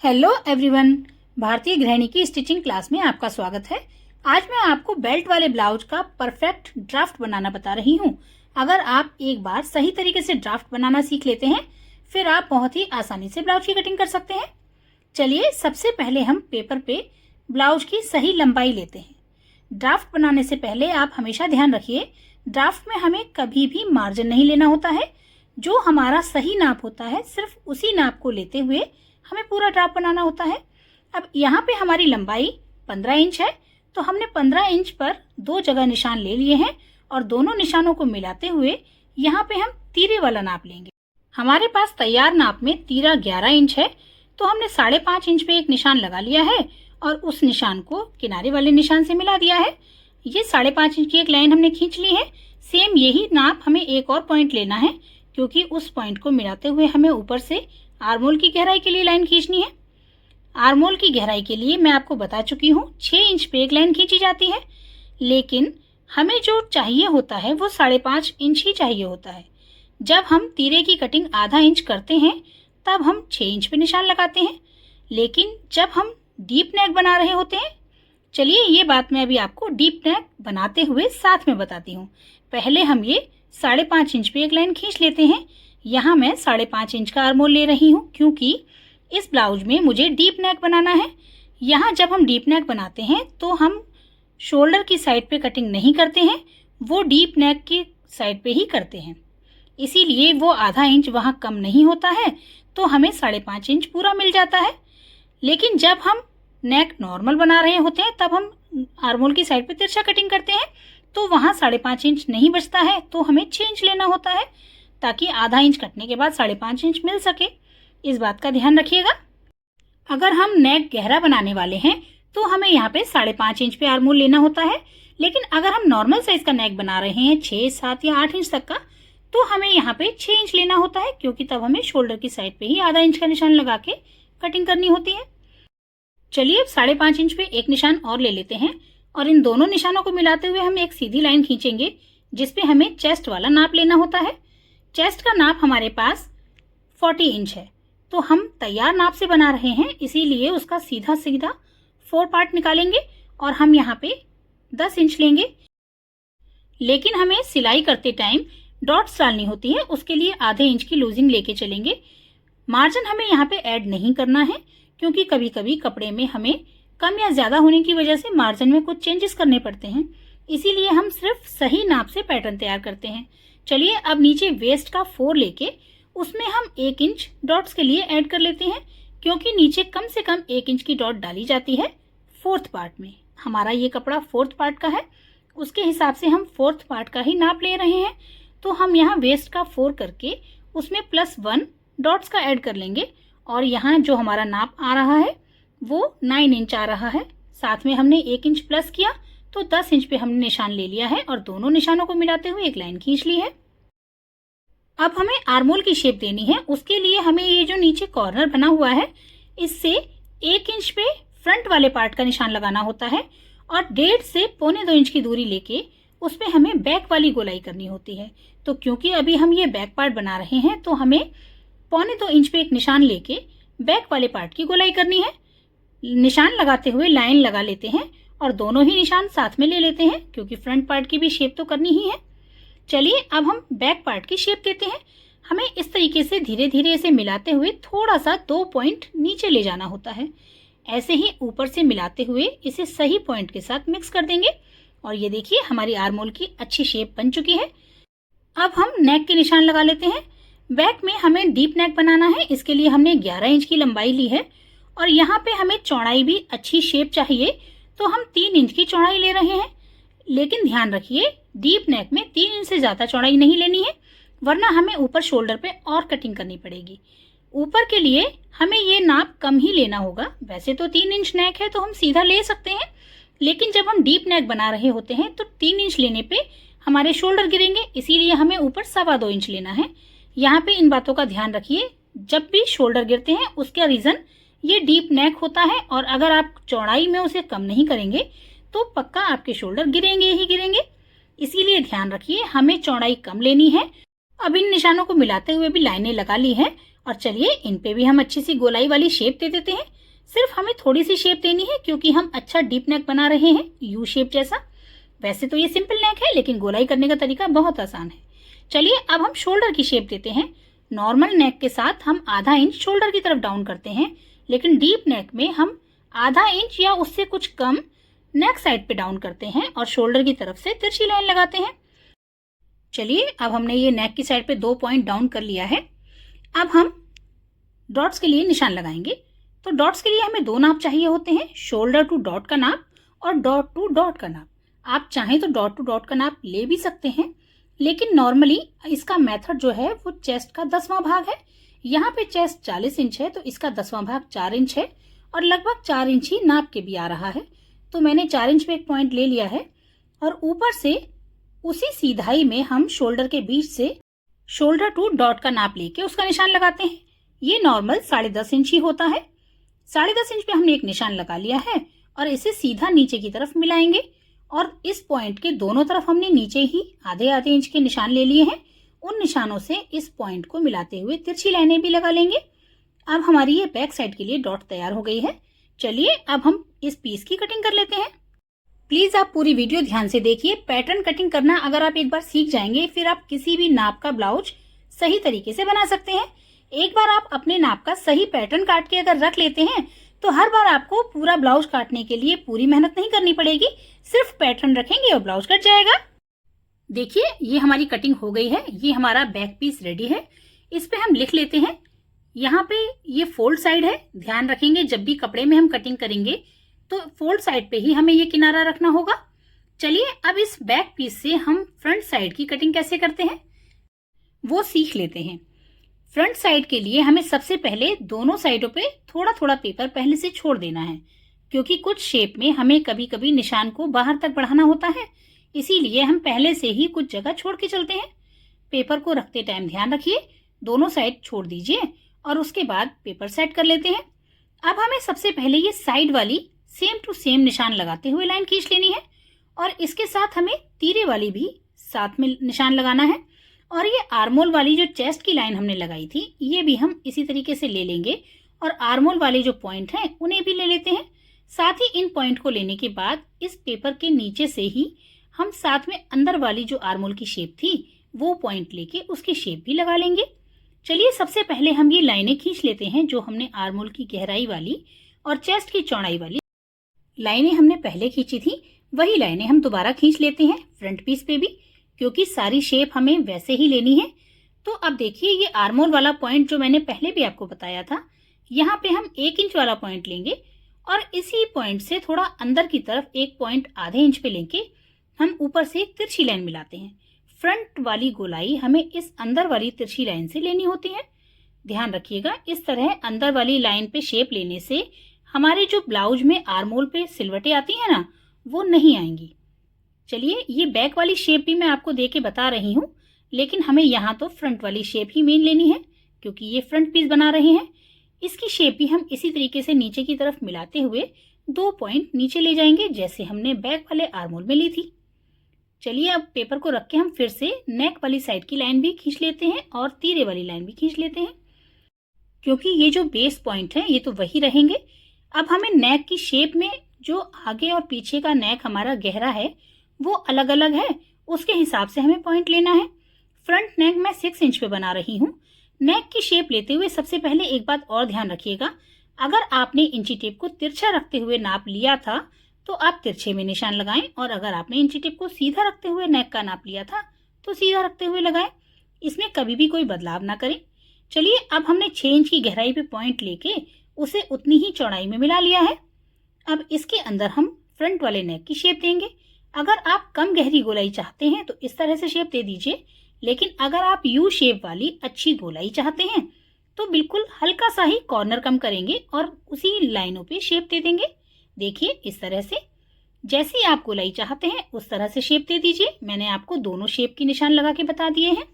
Hello everyone, भारतीय गृहिणी की स्टिचिंग क्लास में आपका स्वागत है। आज मैं आपको बेल्ट वाले ब्लाउज का परफेक्ट ड्राफ्ट बनाना बता रही हूँ। अगर आप एक बार सही तरीके से ड्राफ्ट बनाना सीख लेते हैं, फिर आप बहुत ही आसानी से ब्लाउज की कटिंग कर सकते हैं। चलिए, सबसे पहले हम पेपर पे ब्लाउज की सही लंबाई लेते हैं। ड्राफ्ट बनाने से पहले आप हमेशा ध्यान रखिए, ड्राफ्ट में हमें कभी भी मार्जिन नहीं लेना होता है। जो हमारा सही नाप होता है, सिर्फ उसी नाप को लेते हुए हमें पूरा ड्राफ्ट बनाना होता है। अब यहाँ पे हमारी लंबाई 15 इंच है, तो हमने 15 इंच पर दो जगह निशान ले लिए हैं और दोनों निशानों को मिलाते हुए यहाँ पे हम तीरे वाला नाप लेंगे। हमारे पास तैयार नाप में तीरा 11 इंच है, तो हमने 5.5 इंच पे एक निशान लगा लिया है और उस निशान को किनारे वाले निशान से मिला दिया है। ये 5.5 इंच की एक लाइन हमने खींच ली है। सेम यही नाप हमें एक और पॉइंट लेना है, क्योंकि उस पॉइंट को मिलाते हुए हमें ऊपर से आर्मोल की गहराई के लिए लाइन खींचनी है। आर्मोल की गहराई के लिए मैं आपको बता चुकी हूँ 6 इंच पे एक लाइन खींची जाती है, लेकिन हमें जो चाहिए होता है वो 5.5 इंच ही चाहिए होता है। जब हम तीरे की कटिंग आधा इंच करते हैं तब हम 6 इंच पे निशान लगाते हैं, लेकिन जब हम डीप नेक बना रहे होते हैं, चलिए ये बात मैं अभी आपको डीप नेक बनाते हुए साथ में बताती हूँ। पहले हम ये 5.5 इंच पे एक लाइन खींच लेते हैं। यहाँ मैं 5.5 इंच का आर्मोल ले रही हूँ, क्योंकि इस ब्लाउज में मुझे डीप नेक बनाना है। यहाँ जब हम डीप नेक बनाते हैं तो हम शोल्डर की साइड पे कटिंग नहीं करते हैं, वो डीप नेक की साइड पे ही करते हैं। इसीलिए वो आधा इंच वहाँ कम नहीं होता है, तो हमें 5.5 इंच पूरा मिल जाता है। लेकिन जब हम नेक नॉर्मल बना रहे होते हैं तब हम आर्मोल की साइड पे तिरछा कटिंग करते हैं, तो वहाँ 5.5 इंच नहीं बचता है, तो हमें 6 इंच लेना होता है, ताकि आधा इंच कटने के बाद 5.5 इंच मिल सके। इस बात का ध्यान रखिएगा। अगर हम नेक गहरा बनाने वाले हैं तो हमें यहाँ पे 5.5 इंच पे आर्मोल लेना होता है, लेकिन अगर हम नॉर्मल साइज का नेक बना रहे हैं 6, 7 या 8 इंच तक का, तो हमें यहाँ पे 6 इंच लेना होता है, क्योंकि तब हमें शोल्डर की साइड पे ही आधा इंच का निशान लगा के कटिंग करनी होती है। चलिए, 5.5 इंच पे एक निशान और ले लेते हैं और इन दोनों निशानों को मिलाते हुए हम एक सीधी लाइन खींचेंगे, जिसपे हमें चेस्ट वाला नाप लेना होता है। चेस्ट का नाप हमारे पास 40 इंच है, तो हम तैयार नाप से बना रहे हैं, इसीलिए उसका सीधा सीधा 4 पार्ट निकालेंगे और हम यहाँ पे 10 इंच लेंगे। लेकिन हमें सिलाई करते टाइम डॉट्स डालनी होती है, उसके लिए आधे इंच की लूजिंग लेके चलेंगे। मार्जिन हमें यहाँ पे ऐड नहीं करना है, क्योंकि कभी कभी कपड़े में हमें कम या ज्यादा होने की वजह से मार्जिन में कुछ चेंजेस करने पड़ते हैं, इसीलिए हम सिर्फ सही नाप से पैटर्न तैयार करते हैं। चलिए, अब नीचे वेस्ट का 4 लेके उसमें हम 1 इंच डॉट्स के लिए ऐड कर लेते हैं, क्योंकि नीचे कम से कम 1 इंच की डॉट डाली जाती है 4th पार्ट में। हमारा ये कपड़ा 4th पार्ट का है, उसके हिसाब से हम 4th पार्ट का ही नाप ले रहे हैं, तो हम यहाँ वेस्ट का 4 करके उसमें +1 डॉट्स का ऐड कर लेंगे और यहाँ जो हमारा नाप आ रहा है वो 9 इंच आ रहा है। साथ में हमने 1 इंच प्लस किया, तो 10 इंच पे हमने निशान ले लिया है और दोनों निशानों को मिलाते हुए एक लाइन खींच ली है। अब हमें आर्मोल की शेप देनी है, उसके लिए हमें ये जो नीचे कॉर्नर बना हुआ है, इससे 1 इंच पे फ्रंट वाले पार्ट का निशान लगाना होता है और 1.5 से 1.25 इंच की दूरी लेके उस पे हमें बैक वाली गोलाई करनी होती है। तो क्योंकि अभी हम ये बैक पार्ट बना रहे हैं, तो हमें 1.25 इंच पे एक निशान लेके बैक वाले पार्ट की गोलाई करनी है। निशान लगाते हुए लाइन लगा लेते हैं और दोनों ही निशान साथ में ले लेते हैं, क्योंकि फ्रंट पार्ट की भी शेप तो करनी ही है। चलिए, अब हम बैक पार्ट की शेप देते हैं। हमें इस तरीके से धीरे धीरे इसे मिलाते हुए थोड़ा सा 2 पॉइंट नीचे ले जाना होता है। ऐसे ही ऊपर से मिलाते हुए इसे सही पॉइंट के साथ मिक्स कर देंगे और ये देखिए, हमारी आर्मोल की अच्छी शेप बन चुकी है। अब हम नेक के निशान लगा लेते हैं। बैक में हमें डीप नेक बनाना है, इसके लिए हमने 11 इंच की लंबाई ली है और यहाँ पे हमें चौड़ाई भी अच्छी शेप चाहिए, तो हम 3 इंच की चौड़ाई ले रहे हैं। लेकिन ध्यान रखिए, डीप नेक में 3 इंच से ज्यादा चौड़ाई नहीं लेनी है, वरना हमें ऊपर शोल्डर पे और कटिंग करनी पड़ेगी। ऊपर के लिए हमें ये नाप कम ही लेना होगा। वैसे तो 3 इंच नेक है तो हम सीधा ले सकते हैं, लेकिन जब हम डीप नेक बना रहे होते हैं तो 3 इंच लेने पे हमारे शोल्डर गिरेंगे, इसीलिए हमें ऊपर 2.25 इंच लेना है। यहाँ पे इन बातों का ध्यान रखिए, जब भी शोल्डर गिरते हैं उसका रीजन ये डीप नेक होता है, और अगर आप चौड़ाई में उसे कम नहीं करेंगे तो पक्का आपके शोल्डर गिरेंगे ही गिरेंगे। इसीलिए ध्यान रखिए, हमें चौड़ाई कम लेनी है। अब इन निशानों को मिलाते हुए भी लाइनें लगा ली है और चलिए इन पे भी हम अच्छी सी गोलाई वाली शेप दे देते हैं। सिर्फ हमें थोड़ी सी शेप देनी है क्योंकि हम अच्छा डीप नेक बना रहे हैं, यू शेप जैसा। वैसे तो ये सिंपल नेक है लेकिन गोलाई करने का तरीका बहुत आसान है। चलिए अब हम शोल्डर की शेप देते हैं। नॉर्मल नेक के साथ हम आधा इंच शोल्डर की तरफ डाउन करते हैं, लेकिन डीप नेक में हम आधा इंच या उससे कुछ कम नेक साइड पे डाउन करते हैं और शोल्डर की तरफ से तिरछी लाइन लगाते हैं। चलिए अब हमने ये नेक की साइड पे 2 पॉइंट डाउन कर लिया है। अब हम डॉट्स के लिए निशान लगाएंगे। तो डॉट्स के लिए हमें 2 नाप चाहिए होते हैं, शोल्डर टू डॉट का नाप और डॉट टू डॉट का नाप। आप चाहें तो डॉट टू डॉट का नाप ले भी सकते हैं, लेकिन नॉर्मली इसका मेथड जो है वो चेस्ट का 10वां भाग है। यहाँ पे चेस्ट 40 इंच है तो इसका 10वां भाग 4 इंच है और लगभग 4 इंच ही नाप के भी आ रहा है। तो मैंने 4 इंच पे एक पॉइंट ले लिया है और ऊपर से उसी सीधाई में हम शोल्डर के बीच से शोल्डर टू डॉट का नाप लेके उसका निशान लगाते हैं। ये नॉर्मल 10.5 इंच ही होता है। 10.5 इंच पे हमने एक निशान लगा लिया है और इसे सीधा नीचे की तरफ मिलाएंगे और इस पॉइंट के दोनों तरफ हमने नीचे ही आधे आधे इंच के निशान ले लिए हैं। उन निशानों से इस पॉइंट को मिलाते हुए तिरछी लाइनें भी लगा लेंगे। अब हमारी ये बैक साइड के लिए डॉट तैयार हो गई है। चलिए अब हम इस पीस की कटिंग कर लेते हैं। प्लीज आप पूरी वीडियो ध्यान से देखिए। पैटर्न कटिंग करना अगर आप एक बार सीख जाएंगे फिर आप किसी भी नाप का ब्लाउज सही तरीके से बना सकते हैं। एक बार आप अपने नाप का सही पैटर्न काट के अगर रख लेते हैं तो हर बार आपको पूरा ब्लाउज काटने के लिए पूरी मेहनत नहीं करनी पड़ेगी, सिर्फ पैटर्न रखेंगे और ब्लाउज कट जाएगा। देखिए ये हमारी कटिंग हो गई है। ये हमारा बैक पीस रेडी है। इस पे हम लिख लेते हैं। यहाँ पे ये फोल्ड साइड है, ध्यान रखेंगे जब भी कपड़े में हम कटिंग करेंगे तो फोल्ड साइड पे ही हमें ये किनारा रखना होगा। चलिए अब इस बैक पीस से हम फ्रंट साइड की कटिंग कैसे करते हैं वो सीख लेते हैं। फ्रंट साइड के लिए हमें सबसे पहले दोनों साइडों पे थोड़ा थोड़ा पेपर पहले से छोड़ देना है, क्योंकि कुछ शेप में हमें कभी कभी निशान को बाहर तक बढ़ाना होता है, इसीलिए हम पहले से ही कुछ जगह छोड़ के चलते हैं। पेपर को रखते टाइम ध्यान रखिए, दोनों साइड छोड़ दीजिए और उसके बाद पेपर सेट कर लेते हैं। अब हमें सबसे पहले ये साइड वाली सेम टू सेम निशान लगाते हुए लाइन खींच लेनी है और इसके साथ हमें तीरे वाली भी साथ में निशान लगाना है। और ये आर्मोल वाली जो चेस्ट की लाइन हमने लगाई थी ये भी हम इसी तरीके से ले लेंगे और आर्मोल वाले जो पॉइंट हैं उन्हें भी ले लेते हैं। साथ ही इन पॉइंट को लेने के बाद इस पेपर के नीचे से ही हम साथ में अंदर वाली जो आर्मोल की शेप थी वो पॉइंट लेके उसकी शेप भी लगा लेंगे। चलिए सबसे पहले हम ये लाइनें खींच लेते हैं जो हमने आर्मोल की गहराई वाली और चेस्ट की चौड़ाई वाली लाइनें हमने पहले खींची थी, वही लाइनें हम दोबारा खींच लेते हैं फ्रंट पीस पे भी, क्योंकि सारी शेप हमें वैसे ही लेनी है। तो अब देखिए ये आर्मोल वाला पॉइंट जो मैंने पहले भी आपको बताया था, यहाँ पे हम 1 इंच वाला पॉइंट लेंगे और इसी पॉइंट से थोड़ा अंदर की तरफ एक पॉइंट आधे इंच पे लेके हम ऊपर से एक तिरछी लाइन मिलाते हैं। फ्रंट वाली गोलाई हमें इस अंदर वाली तिरछी लाइन से लेनी होती है। ध्यान रखिएगा, इस तरह अंदर वाली लाइन पे शेप लेने से हमारे जो ब्लाउज में आर्मोल पे सिलवटें आती हैं ना, वो नहीं आएंगी। चलिए ये बैक वाली शेप भी मैं आपको दे के बता रही हूँ, लेकिन हमें यहाँ तो फ्रंट वाली शेप ही मेन लेनी है क्योंकि ये फ्रंट पीस बना रहे हैं। इसकी शेप भी हम इसी तरीके से नीचे की तरफ मिलाते हुए 2 पॉइंट नीचे ले जाएंगे जैसे हमने बैक वाले आर्मोल में ली थी। चलिए अब पेपर को रख के हम फिर से नेक वाली साइड की लाइन भी खींच लेते हैं और तीरे वाली लाइन भी खींच लेते हैं, क्योंकि ये जो बेस पॉइंट है ये तो वही रहेंगे। अब हमें नेक की शेप में जो आगे और पीछे का नेक हमारा गहरा है वो अलग अलग है, उसके हिसाब से हमें पॉइंट लेना है। फ्रंट नेक मैं 6 इंच पे बना रही हूँ। नेक की शेप लेते हुए सबसे पहले एक बात और ध्यान रखिएगा, अगर आपने इंची टेप को तिरछा रखते हुए नाप लिया था तो आप तिरछे में निशान लगाएं और अगर आपने इंची टेप को सीधा रखते हुए नेक का नाप लिया था तो सीधा रखते हुए लगाएं। इसमें कभी भी कोई बदलाव ना करें। चलिए अब हमने 6 इंच की गहराई पे पॉइंट लेके उसे उतनी ही चौड़ाई में मिला लिया है। अब इसके अंदर हम फ्रंट वाले नेक की शेप देंगे। अगर आप कम गहरी गोलाई चाहते हैं तो इस तरह से शेप दे दीजिए, लेकिन अगर आप यू शेप वाली अच्छी गोलाई चाहते हैं तो बिल्कुल हल्का सा ही कॉर्नर कम करेंगे और उसी लाइनों पे शेप दे देंगे। देखिए इस तरह से, जैसी आप गोलाई चाहते हैं उस तरह से शेप दे दीजिए। मैंने आपको दोनों शेप की निशान लगा के बता दिए हैं।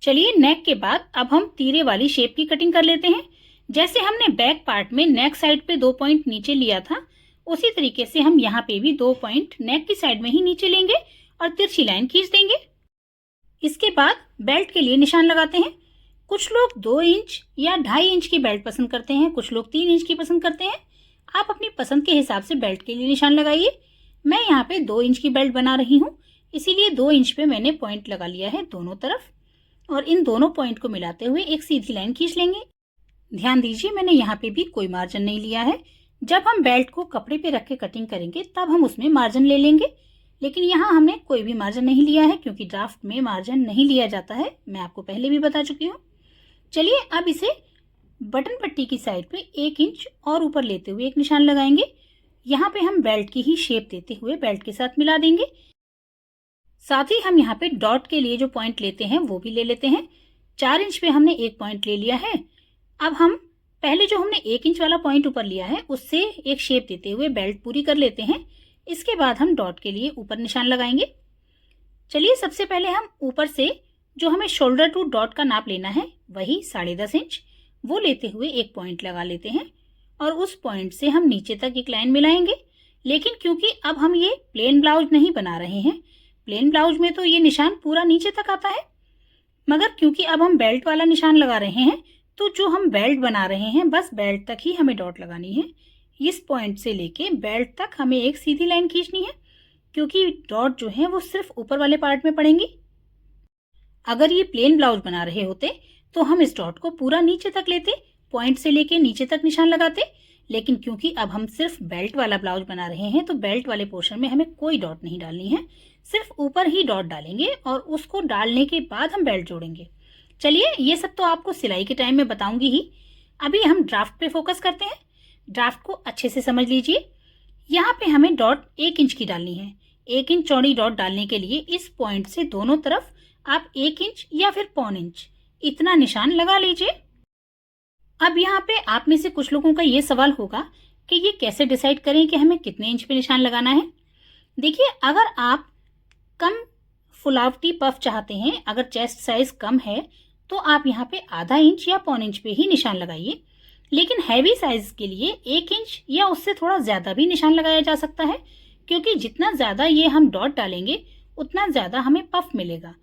चलिए नेक के बाद अब हम तीरे वाली शेप की कटिंग कर लेते हैं। जैसे हमने बैक पार्ट में नेक साइड पे 2 पॉइंट नीचे लिया था, उसी तरीके से हम यहाँ पे भी 2 पॉइंट नेक की साइड में ही नीचे लेंगे और तिरछी लाइन खींच देंगे। इसके बाद बेल्ट के लिए निशान लगाते हैं। कुछ लोग 2 इंच या 2.5 इंच की बेल्ट पसंद करते हैं, कुछ लोग 3 इंच की पसंद करते हैं। आप अपनी पसंद के हिसाब से बेल्ट के लिए निशान लगाइए। मैं यहाँ पे 2 इंच की बेल्ट बना रही हूँ, इसीलिए 2 इंच पे मैंने पॉइंट लगा लिया है दोनों तरफ, और इन दोनों पॉइंट को मिलाते हुए एक सीधी लाइन खींच लेंगे। ध्यान दीजिए, मैंने यहाँ पे भी कोई मार्जिन नहीं लिया है। जब हम बेल्ट को कपड़े पे रख के कटिंग करेंगे तब हम उसमें मार्जिन ले लेंगे, लेकिन यहाँ हमने कोई भी मार्जिन नहीं लिया है क्योंकि ड्राफ्ट में मार्जिन नहीं लिया जाता है, मैं आपको पहले भी बता चुकी हूँ। चलिए अब इसे बटन पट्टी की साइड पे 1 इंच और ऊपर लेते हुए एक निशान लगाएंगे। यहाँ पे हम बेल्ट की ही शेप देते हुए बेल्ट के साथ मिला देंगे। साथ ही हम यहाँ पे डॉट के लिए जो पॉइंट लेते हैं वो भी ले लेते हैं। 4 इंच पे हमने एक पॉइंट ले लिया है। अब हम पहले जो हमने 1 इंच वाला पॉइंट ऊपर लिया है उससे एक शेप देते हुए बेल्ट पूरी कर लेते हैं। इसके बाद हम डॉट के लिए ऊपर निशान लगाएंगे। चलिए सबसे पहले हम ऊपर से जो हमें शोल्डर टू डॉट का नाप लेना है वही 10.5 इंच, वो लेते हुए एक पॉइंट लगा लेते हैं और उस पॉइंट से हम नीचे तक एक लाइन मिलाएंगे। लेकिन क्योंकि अब हम ये प्लेन ब्लाउज नहीं बना रहे हैं, प्लेन ब्लाउज में तो ये निशान पूरा नीचे तक आता है, मगर क्योंकि अब हम बेल्ट वाला निशान लगा रहे हैं तो जो हम बेल्ट बना रहे हैं बस बेल्ट तक ही हमें डॉट लगानी है। इस पॉइंट से लेके बेल्ट तक हमें एक सीधी लाइन खींचनी है, क्योंकि डॉट जो है वो सिर्फ ऊपर वाले पार्ट में पड़ेंगी। अगर ये प्लेन ब्लाउज बना रहे होते तो हम इस डॉट को पूरा नीचे तक लेते, पॉइंट से लेके नीचे तक निशान लगाते, लेकिन क्योंकि अब हम सिर्फ बेल्ट वाला ब्लाउज बना रहे हैं तो बेल्ट वाले पोर्शन में हमें कोई डॉट नहीं डालनी है, सिर्फ ऊपर ही डॉट डालेंगे और उसको डालने के बाद हम बेल्ट जोड़ेंगे। चलिए ये सब तो आपको सिलाई के टाइम में बताऊंगी ही, अभी हम ड्राफ्ट पे फोकस करते हैं। ड्राफ्ट को अच्छे से समझ लीजिए। यहाँ पे हमें डॉट 1 इंच की डालनी है। 1 इंच चौड़ी डॉट डालने के लिए इस पॉइंट से दोनों तरफ आप 1 इंच या फिर 1.25 इंच इतना निशान लगा लीजिए। अब यहाँ पे आप में से कुछ लोगों का ये सवाल होगा कि ये कैसे डिसाइड करें कि हमें कितने इंच पे निशान लगाना है। देखिए, अगर आप कम फुलावटी पफ चाहते हैं, अगर चेस्ट साइज कम है तो आप यहाँ पे ½ इंच या 1.25 इंच पे ही निशान लगाइए। लेकिन हैवी साइज के लिए 1 इंच या उससे थोड़ा ज्यादा भी निशान लगाया जा सकता है, क्योंकि जितना ज्यादा ये हम डॉट डालेंगे उतना ज्यादा हमें पफ मिलेगा।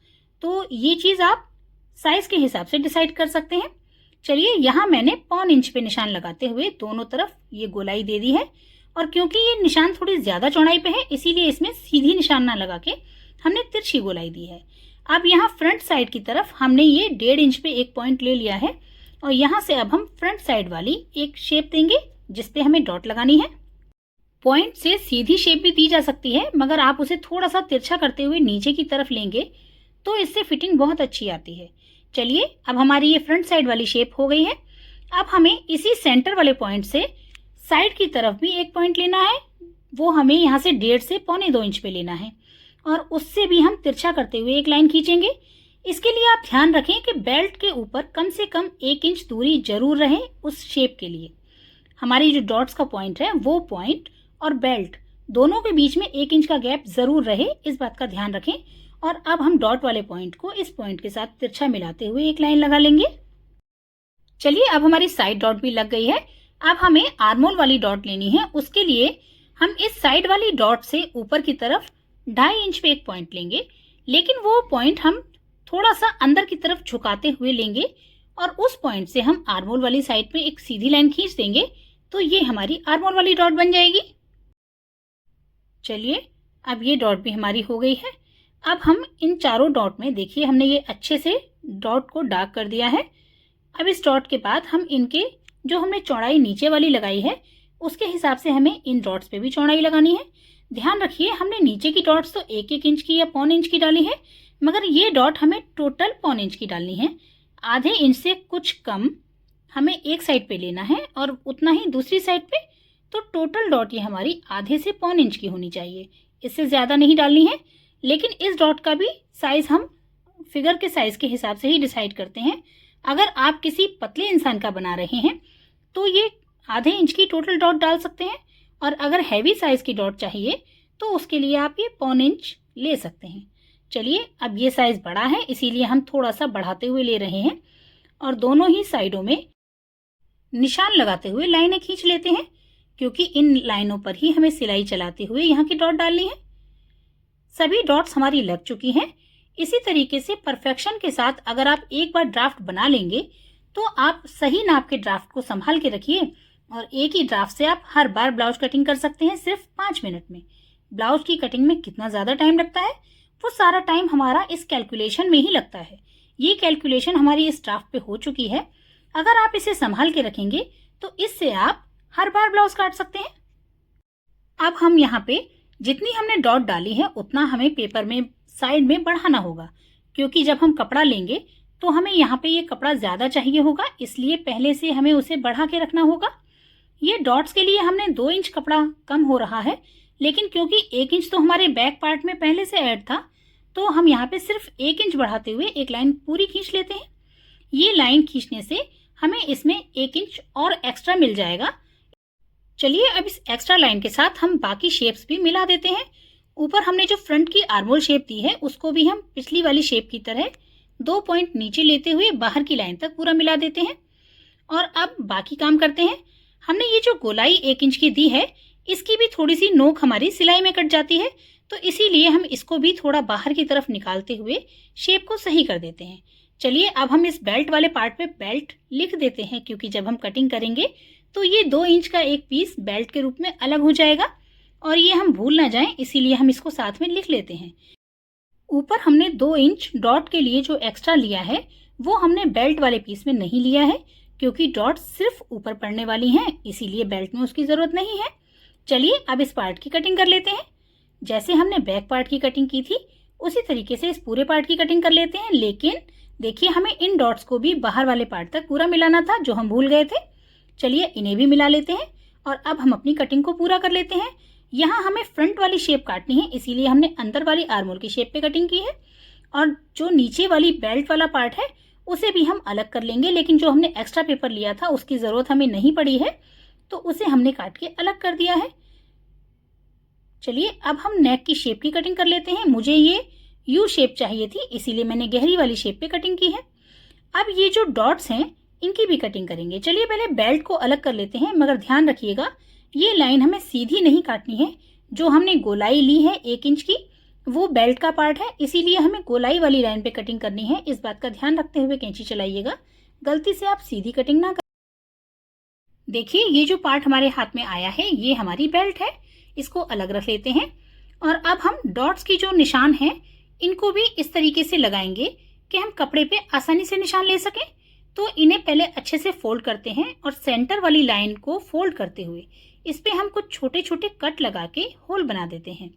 तो ये चीज आप साइज के हिसाब से डिसाइड कर सकते हैं। चलिए, यहाँ मैंने 1.25 इंच पे निशान लगाते हुए दोनों तरफ ये गोलाई दे दी है, और क्योंकि ये निशान थोड़ी ज्यादा चौड़ाई पे है इसीलिए इसमें सीधी निशान ना लगा के हमने तिरछी गोलाई दी है। अब यहाँ फ्रंट साइड की तरफ हमने ये 1.5 इंच पे एक पॉइंट ले लिया है, और यहाँ से अब हम फ्रंट साइड वाली एक शेप देंगे जिसपे हमें डॉट लगानी है। पॉइंट से सीधी शेप भी दी जा सकती है, मगर आप उसे थोड़ा सा तिरछा करते हुए नीचे की तरफ लेंगे तो इससे फिटिंग बहुत अच्छी आती है। चलिए, अब हमारी ये फ्रंट साइड वाली शेप हो गई है। अब हमें इसी सेंटर वाले पॉइंट से साइड की तरफ भी एक पॉइंट लेना है, वो हमें यहाँ से 1.5 से 1.25 इंच पे लेना है, और उससे भी हम तिरछा करते हुए एक लाइन खींचेंगे। इसके लिए आप ध्यान रखें कि बेल्ट के ऊपर कम से कम 1 इंच दूरी जरूर रहे उस शेप के लिए। हमारी जो डॉट्स का पॉइंट है वो पॉइंट और बेल्ट दोनों के बीच में 1 इंच का गैप जरूर रहे, इस बात का ध्यान रखें। और अब हम डॉट वाले पॉइंट को इस पॉइंट के साथ तिरछा मिलाते हुए एक लाइन लगा लेंगे। चलिए, अब हमारी साइड डॉट भी लग गई है। अब हमें आर्मोल वाली डॉट लेनी है। उसके लिए हम इस साइड वाली डॉट से ऊपर की तरफ 2.5 इंच पे एक पॉइंट लेंगे, लेकिन वो पॉइंट हम थोड़ा सा अंदर की तरफ झुकाते हुए लेंगे और उस पॉइंट से हम आर्मोल वाली साइड पे एक सीधी लाइन खींच देंगे, तो ये हमारी आर्मोल वाली डॉट बन जाएगी। चलिए, अब ये डॉट भी हमारी हो गई है। अब हम इन चारों डॉट में, देखिए हमने ये अच्छे से डॉट को डार्क कर दिया है। अब इस डॉट के बाद हम इनके जो हमने चौड़ाई नीचे वाली लगाई है उसके हिसाब से हमें इन डॉट्स पे भी चौड़ाई लगानी है। ध्यान रखिए, हमने नीचे की डॉट्स तो 1-1 इंच की या 1.25 इंच की डाली है, मगर ये डॉट हमें टोटल 1.25 इंच की डालनी है। ½ इंच से कुछ कम हमें एक साइड पे लेना है और उतना ही दूसरी साइड पे, तो टोटल डॉट ये हमारी ½ से 1.25 इंच की होनी चाहिए, इससे ज्यादा नहीं डालनी है। लेकिन इस डॉट का भी साइज हम फिगर के साइज के हिसाब से ही डिसाइड करते हैं। अगर आप किसी पतले इंसान का बना रहे हैं तो ये ½ इंच की टोटल डॉट डाल सकते हैं, और अगर हैवी साइज की डॉट चाहिए तो उसके लिए आप ये 1.25 इंच ले सकते हैं। चलिए, अब ये साइज बड़ा है इसीलिए हम थोड़ा सा बढ़ाते हुए ले रहे हैं, और दोनों ही साइडों में निशान लगाते हुए लाइनें खींच लेते हैं, क्योंकि इन लाइनों पर ही हमें सिलाई चलाते हुए यहाँ की डॉट डालनी है। सभी डॉट्स हमारी लग चुकी हैं। इसी तरीके से परफेक्शन के साथ अगर आप एक बार ड्राफ्ट बना लेंगे तो आप सही नाप के ड्राफ्ट को संभाल के रखिए और एक ही ड्राफ्ट से आप हर बार ब्लाउज कटिंग कर सकते हैं सिर्फ 5 मिनट में। ब्लाउज की कटिंग में कितना ज़्यादा टाइम लगता है वो सारा टाइम हमारा इस कैलकुलेशन में ही लगता है। ये कैलकुलेशन हमारी इस ड्राफ्ट पे हो चुकी है। अगर आप इसे संभाल के रखेंगे तो इससे आप हर बार ब्लाउज काट सकते हैं। अब हम यहाँ पे जितनी हमने डॉट डाली है उतना हमें पेपर में साइड में बढ़ाना होगा, क्योंकि जब हम कपड़ा लेंगे तो हमें यहाँ पे ये कपड़ा ज़्यादा चाहिए होगा, इसलिए पहले से हमें उसे बढ़ा के रखना होगा। ये डॉट्स के लिए हमने 2 इंच कपड़ा कम हो रहा है, लेकिन क्योंकि 1 इंच तो हमारे बैक पार्ट में पहले से ऐड था तो हम यहाँ पे सिर्फ 1 इंच बढ़ाते हुए एक लाइन पूरी खींच लेते हैं। ये लाइन खींचने से हमें इसमें 1 इंच और एक्स्ट्रा मिल जाएगा। चलिए अब इस एक्स्ट्रा लाइन के साथ हम बाकी शेप्स भी मिला देते हैं। ऊपर हमने जो फ्रंट की आर्मोल शेप दी है उसको भी हम पिछली वाली शेप की तरह 2 पॉइंट नीचे लेते हुए बाहर की लाइन तक पूरा मिला देते हैं। और अब बाकी काम करते हैं। हमने ये जो गोलाई 1 इंच की दी है इसकी भी थोड़ी सी नोक हमारी सिलाई में कट जाती है, तो इसीलिए हम इसको भी थोड़ा बाहर की तरफ निकालते हुए शेप को सही कर देते हैं। चलिए अब हम इस बेल्ट वाले पार्ट पे बेल्ट लिख देते हैं, क्योंकि जब हम कटिंग करेंगे तो ये 2 इंच का एक पीस बेल्ट के रूप में अलग हो जाएगा और ये हम भूल ना जाएं, इसीलिए हम इसको साथ में लिख लेते हैं। ऊपर हमने 2 इंच डॉट के लिए जो एक्स्ट्रा लिया है वो हमने बेल्ट वाले पीस में नहीं लिया है, क्योंकि डॉट सिर्फ ऊपर पड़ने वाली हैं, इसीलिए बेल्ट में उसकी ज़रूरत नहीं है। चलिए अब इस पार्ट की कटिंग कर लेते हैं। जैसे हमने बैक पार्ट की कटिंग की थी उसी तरीके से इस पूरे पार्ट की कटिंग कर लेते हैं, लेकिन देखिए हमें इन डॉट्स को भी बाहर वाले पार्ट तक पूरा मिलाना था जो हम भूल गए थे। चलिए इन्हें भी मिला लेते हैं और अब हम अपनी कटिंग को पूरा कर लेते हैं। यहाँ हमें फ्रंट वाली शेप काटनी है, इसीलिए हमने अंदर वाली आर्मोल की शेप पे कटिंग की है और जो नीचे वाली बेल्ट वाला पार्ट है उसे भी हम अलग कर लेंगे, लेकिन जो हमने एक्स्ट्रा पेपर लिया था उसकी ज़रूरत हमें नहीं पड़ी है तो उसे हमने काट के अलग कर दिया है। चलिए अब हम नेक की शेप की कटिंग कर लेते हैं। मुझे ये यू शेप चाहिए थी, इसीलिए मैंने गहरी वाली शेप पे कटिंग की है। अब ये जो डॉट्स हैं इनकी भी कटिंग करेंगे। चलिए पहले बेल्ट को अलग कर लेते हैं, मगर ध्यान रखिएगा ये लाइन हमें सीधी नहीं काटनी है। जो हमने गोलाई ली है 1 इंच की वो बेल्ट का पार्ट है, इसीलिए हमें गोलाई वाली लाइन पे कटिंग करनी है। इस बात का ध्यान रखते हुए कैंची चलाइएगा, गलती से आप सीधी कटिंग ना करें। देखिए ये जो पार्ट हमारे हाथ में आया है ये हमारी बेल्ट है, इसको अलग रख लेते हैं। और अब हम डॉट्स की जो निशान है इनको भी इस तरीके से लगाएंगे कि हम कपड़े पे आसानी से निशान ले सकें। तो इन्हें पहले अच्छे से फोल्ड करते हैं और सेंटर वाली लाइन को फोल्ड करते हुए इस पे हम कुछ छोटे छोटे कट लगा के होल बना देते हैं।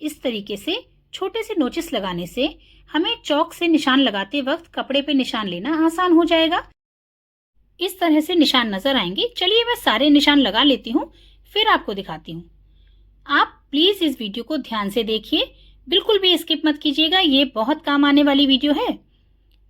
इस तरीके से छोटे से नोचिस लगाने से हमें चौक से निशान लगाते वक्त कपड़े पे निशान लेना आसान हो जाएगा। इस तरह से निशान नजर आएंगे। चलिए मैं सारे निशान लगा लेती हूँ, फिर आपको दिखाती हूँ। आप प्लीज इस वीडियो को ध्यान से देखिए, बिल्कुल भी स्किप मत कीजिएगा, ये बहुत काम आने वाली वीडियो है।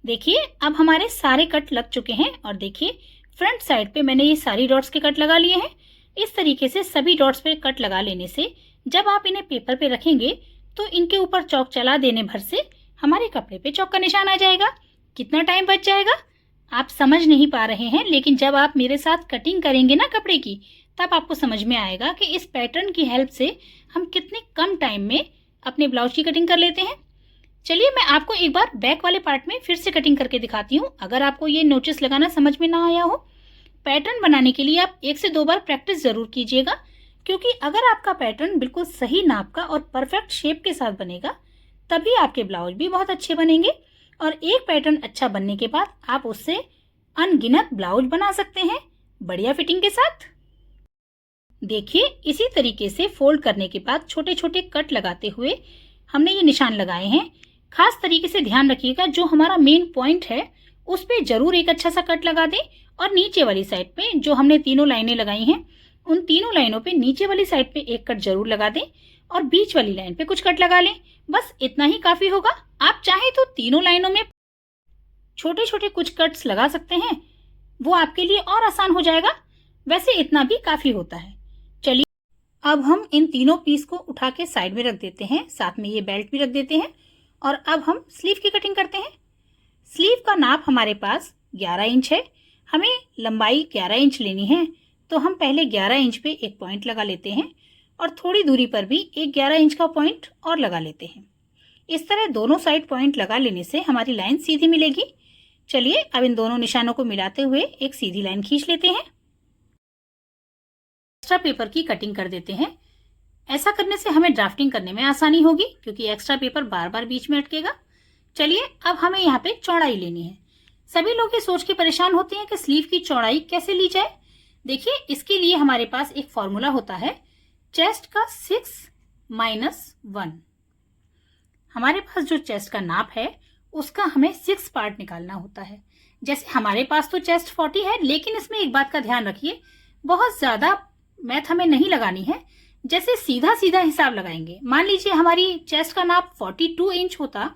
देखिए अब हमारे सारे कट लग चुके हैं और देखिए फ्रंट साइड पे मैंने ये सारी डॉट्स के कट लगा लिए हैं। इस तरीके से सभी डॉट्स पे कट लगा लेने से जब आप इन्हें पेपर पे रखेंगे तो इनके ऊपर चौक चला देने भर से हमारे कपड़े पे चौक का निशान आ जाएगा। कितना टाइम बच जाएगा आप समझ नहीं पा रहे हैं, लेकिन जब आप मेरे साथ कटिंग करेंगे ना कपड़े की तब आपको समझ में आएगा कि इस पैटर्न की हेल्प से हम कितने कम टाइम में अपने ब्लाउज की कटिंग कर लेते हैं। चलिए मैं आपको एक बार बैक वाले पार्ट में फिर से कटिंग करके दिखाती हूँ। अगर आपको ये नोटिस लगाना समझ में ना आया हो, पैटर्न बनाने के लिए आप 1 से 2 बार प्रैक्टिस जरूर कीजिएगा, क्योंकि अगर आपका पैटर्न बिल्कुल सही नाप का और परफेक्ट शेप के साथ बनेगा तभी आपके ब्लाउज भी बहुत अच्छे बनेंगे। और एक पैटर्न अच्छा बनने के बाद आप उससे अनगिनत ब्लाउज बना सकते हैं बढ़िया फिटिंग के साथ। देखिए इसी तरीके से फोल्ड करने के बाद छोटे छोटे कट लगाते हुए हमने ये निशान लगाए हैं। खास तरीके से ध्यान रखिएगा, जो हमारा मेन पॉइंट है उस पे जरूर एक अच्छा सा कट लगा दें और नीचे वाली साइड पे जो हमने तीनों लाइनें लगाई हैं उन तीनों लाइनों पे नीचे वाली साइड पे एक कट जरूर लगा दें और बीच वाली लाइन पे कुछ कट लगा लें। बस इतना ही काफी होगा। आप चाहें तो तीनों लाइनों में छोटे छोटे कुछ कट्स लगा सकते हैं, वो आपके लिए और आसान हो जाएगा। वैसे इतना भी काफी होता है। चलिए अब हम इन तीनों पीस को उठा के साइड में रख देते हैं, साथ में ये बेल्ट भी रख देते हैं। और अब हम स्लीव की कटिंग करते हैं। स्लीव का नाप हमारे पास 11 इंच है, हमें लंबाई 11 इंच लेनी है, तो हम पहले 11 इंच पे एक पॉइंट लगा लेते हैं और थोड़ी दूरी पर भी एक 11 इंच का पॉइंट और लगा लेते हैं। इस तरह दोनों साइड पॉइंट लगा लेने से हमारी लाइन सीधी मिलेगी। चलिए अब इन दोनों निशानों को मिलाते हुए एक सीधी लाइन खींच लेते हैं। एक्स्ट्रा पेपर की कटिंग कर देते हैं। ऐसा करने से हमें ड्राफ्टिंग करने में आसानी होगी क्योंकि एक्स्ट्रा पेपर बार बार बीच में अटकेगा। चलिए अब हमें यहाँ पे चौड़ाई लेनी है। सभी लोग ये सोच के परेशान होते हैं कि स्लीव की चौड़ाई कैसे ली जाए। देखिए इसके लिए हमारे पास एक फॉर्मूला होता है चेस्ट का 6 - 1। हमारे पास जो चेस्ट का नाप है उसका हमें 6 पार्ट निकालना होता है। जैसे हमारे पास तो चेस्ट 40 है, लेकिन इसमें एक बात का ध्यान रखिए, बहुत ज्यादा मैथ हमें नहीं लगानी है। जैसे सीधा सीधा हिसाब लगाएंगे, मान लीजिए हमारी चेस्ट का नाप 42 इंच होता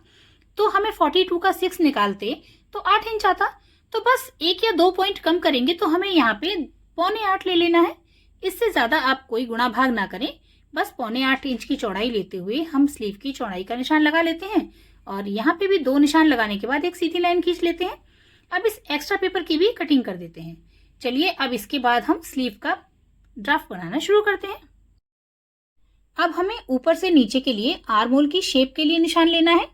तो हमें 42 का 6 निकालते तो 8 इंच आता। तो बस 1 या 2 पॉइंट कम करेंगे तो हमें यहाँ पे 7.25 ले लेना है। इससे ज्यादा आप कोई गुणा भाग ना करें, बस 7.25 इंच की चौड़ाई लेते हुए हम स्लीव की चौड़ाई का निशान लगा लेते हैं और यहाँ पे भी 2 निशान लगाने के बाद एक सीधी लाइन खींच लेते हैं। अब इस एक्स्ट्रा पेपर की भी कटिंग कर देते हैं। चलिए अब इसके बाद हम स्लीव का ड्राफ्ट बनाना शुरू करते हैं। अब हमें ऊपर से नीचे के लिए आर्म होल की शेप के लिए निशान लेना है।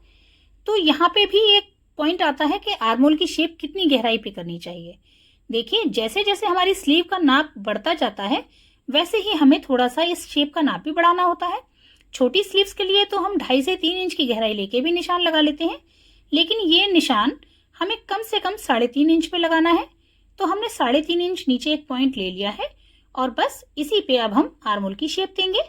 तो यहाँ पे भी एक पॉइंट आता है कि आर्म होल की शेप कितनी गहराई पे करनी चाहिए। देखिए जैसे जैसे हमारी स्लीव का नाप बढ़ता जाता है वैसे ही हमें थोड़ा सा इस शेप का नाप भी बढ़ाना होता है। छोटी स्लीव्स के लिए तो हम 2.5 से 3 इंच की गहराई लेके भी निशान लगा लेते हैं, लेकिन ये निशान हमें कम से कम 3.5 इंच पे लगाना है। तो हमने 3.5 इंच नीचे एक पॉइंट ले लिया है और बस इसी पे अब हम आर्म होल की शेप देंगे।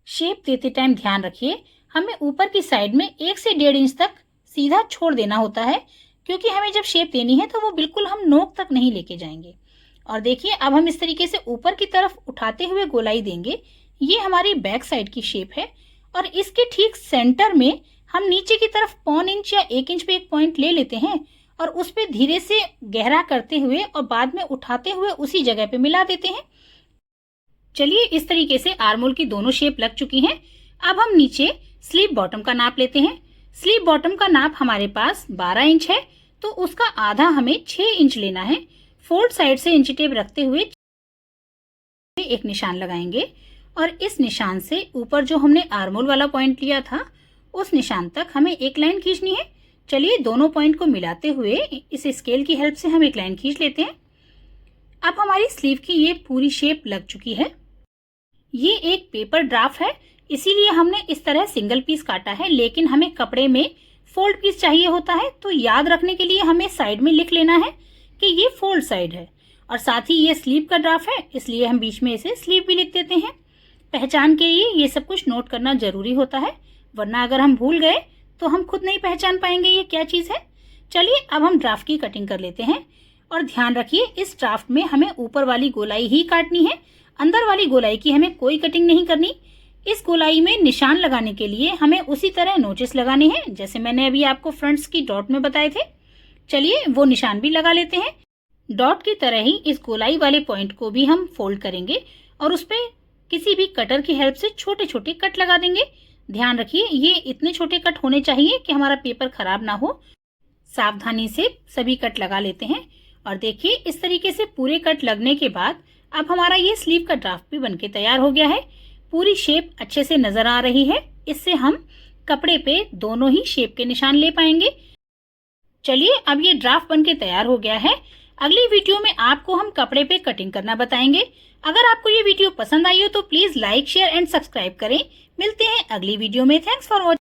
शेप देते टाइम ध्यान रखिए हमें ऊपर की साइड में 1 से 1.5 इंच तक सीधा छोड़ देना होता है, क्योंकि हमें जब शेप देनी है तो वो बिल्कुल हम नोक तक नहीं लेके जाएंगे। और देखिए अब हम इस तरीके से ऊपर की तरफ उठाते हुए गोलाई देंगे। ये हमारी बैक साइड की शेप है और इसके ठीक सेंटर में हम नीचे की तरफ 0.25 इंच या 1 इंच पे एक पॉइंट ले लेते हैं और उस पे धीरे से गहरा करते हुए और बाद में उठाते हुए उसी जगह पे मिला देते हैं। चलिए इस तरीके से आर्म होल की दोनों शेप लग चुकी हैं। अब हम नीचे स्लीव बॉटम का नाप लेते हैं। स्लीव बॉटम का नाप हमारे पास 12 इंच है, तो उसका आधा हमें 6 इंच लेना है। फोल्ड साइड से इंची टेप रखते हुए एक निशान लगाएंगे और इस निशान से ऊपर जो हमने आर्म होल वाला पॉइंट लिया था उस निशान तक हमें एक लाइन खींचनी है। चलिए दोनों पॉइंट को मिलाते हुए इस स्केल की हेल्प से हम एक लाइन खींच लेते हैं। अब हमारी स्लीव की ये पूरी शेप लग चुकी है। ये एक पेपर ड्राफ्ट है, इसीलिए हमने इस तरह सिंगल पीस काटा है, लेकिन हमें कपड़े में फोल्ड पीस चाहिए होता है। तो याद रखने के लिए हमें साइड में लिख लेना है कि ये फोल्ड साइड है और साथ ही ये स्लीव का ड्राफ्ट है, इसलिए हम बीच में इसे स्लीव भी लिख देते हैं। पहचान के लिए ये सब कुछ नोट करना जरूरी होता है, वरना अगर हम भूल गए तो हम खुद नहीं पहचान पाएंगे ये क्या चीज है। चलिए अब हम ड्राफ्ट की कटिंग कर लेते हैं और ध्यान रखिए इस ड्राफ्ट में हमें ऊपर वाली गोलाई ही काटनी है, अंदर वाली गोलाई की हमें कोई कटिंग नहीं करनी। इस गोलाई में निशान लगाने के लिए हमें उसी तरह नोचिस लगाने हैं जैसे मैंने अभी आपको फ्रंट्स की डॉट में बताए थे। चलिए वो निशान भी लगा लेते हैं। डॉट की तरह ही इस गोलाई वाले पॉइंट को भी हम फोल्ड करेंगे और उस पे किसी भी कटर की हेल्प से छोटे छोटे कट लगा देंगे। ध्यान रखिए ये इतने छोटे कट होने चाहिए कि हमारा पेपर खराब ना हो। सावधानी से सभी कट लगा लेते हैं और देखिए इस तरीके से पूरे कट लगने के बाद अब हमारा ये स्लीव का ड्राफ्ट भी बनके तैयार हो गया है। पूरी शेप अच्छे से नजर आ रही है, इससे हम कपड़े पे दोनों ही शेप के निशान ले पाएंगे। चलिए अब ये ड्राफ्ट बनके तैयार हो गया है। अगली वीडियो में आपको हम कपड़े पे कटिंग करना बताएंगे। अगर आपको ये वीडियो पसंद आई हो तो please like, share and subscribe करें। मिलते हैं अगली वीडियो में। Thanks for watching.